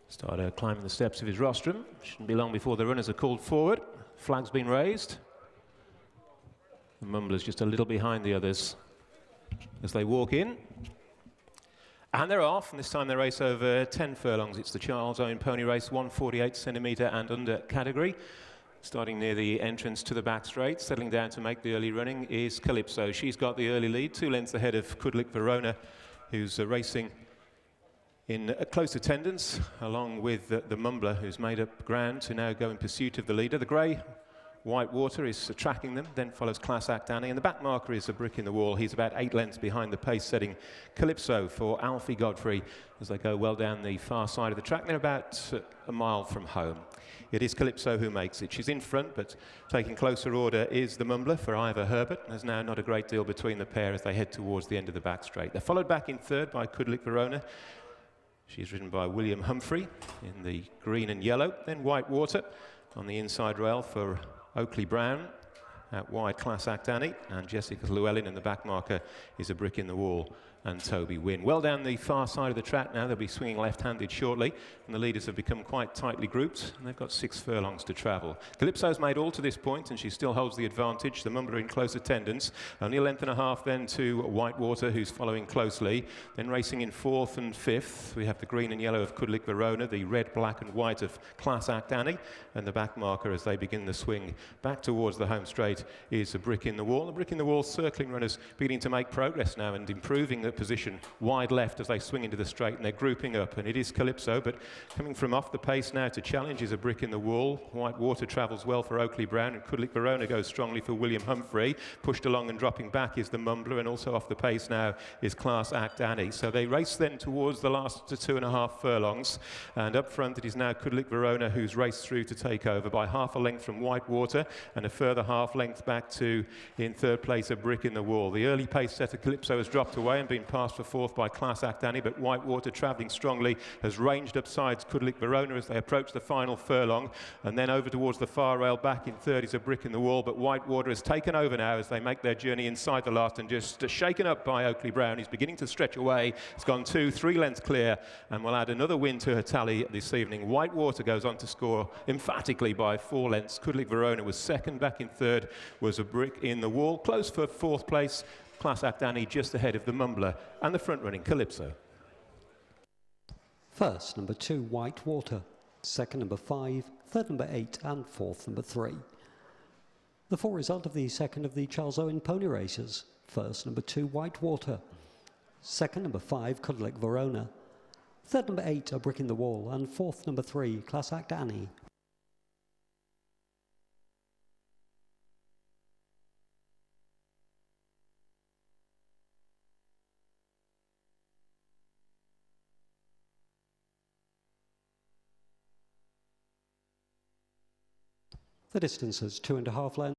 Starter climbing the steps of his rostrum. Shouldn't be long before the runners are called forward. Flag's been raised. The Mumbler's just a little behind the others as they walk in. And they're off, and this time they race over 10 furlongs. It's the Charles Owen Pony Race, 148 centimetre and under category. Starting near the entrance to the back straight, settling down to make the early running is Calypso. She's got the early lead, 2 lengths ahead of Kudlik Verona, who's racing in close attendance, along with the Mumbler, who's made up ground to now go in pursuit of the leader. The grey Whitewater is tracking them, then follows Class Act Annie, and the back marker is a brick in the wall. He's about 8 lengths behind the pace-setting Calypso for Alfie Godfrey as they go well down the far side of the track. They're about a mile from home. It is Calypso who makes it. She's in front, but taking closer order is the Mumbler for Ivor Herbert. There's now not a great deal between the pair as they head towards the end of the back straight. They're followed back in third by Kudlik Verona. She's ridden by William Humphrey in the green and yellow. Then Whitewater on the inside rail for Oakley Brown. Out wide, Class Act Annie, and Jessica Llewellyn in the back marker is a brick in the wall, and Toby Wynn. Well down the far side of the track now, they'll be swinging left-handed shortly, and the leaders have become quite tightly grouped, and they've got 6 furlongs to travel. Calypso's made all to this point, and she still holds the advantage. The Mumbler in close attendance, only a length and a half then to Whitewater, who's following closely. Then racing in 4th and 5th, we have the green and yellow of Kudlik Verona, the red, black and white of Class Act Annie, and the back marker as they begin the swing back towards the home straight is a brick in the wall. The brick in the wall circling runners beginning to make progress now and improving the position wide left as they swing into the straight, and they're grouping up, and it is Calypso, but coming from off the pace now to challenge is a brick in the wall. Whitewater travels well for Oakley Brown, and Kudlik Verona goes strongly for William Humphrey. Pushed along and dropping back is the Mumbler, and also off the pace now is Class Act Annie. So they race then towards the last 2.5 furlongs, and up front it is now Kudlik Verona who's raced through to take over by half a length from Whitewater, and a further half length back to, in third place, a brick in the wall. The early pace setter Calypso has dropped away and been passed for 4th by Class Act Annie, but Whitewater, travelling strongly, has ranged up sides Kudlik Verona as they approach the final furlong, and then over towards the far rail. Back in third is a brick in the wall, but Whitewater has taken over now as they make their journey inside the last, and just shaken up by Oakley Brown. He's beginning to stretch away. It's gone 2-3 lengths clear, and will add another win to her tally this evening. Whitewater goes on to score emphatically by 4 lengths. Kudlik Verona was second. Back in third was a brick in the wall. Close for 4th place, Class Act Annie just ahead of the Mumbler and the front-running Calypso. First, number 2, Whitewater. Second, number 5. Third, number 8. And fourth, number 3. The full result of the second of the Charles Owen Pony Races. First, number 2, Whitewater. Second, number 5, Kudlik Verona. Third, number 8, a brick in the wall. And fourth, number 3, Class Act Annie. The distance is 2.5 lengths.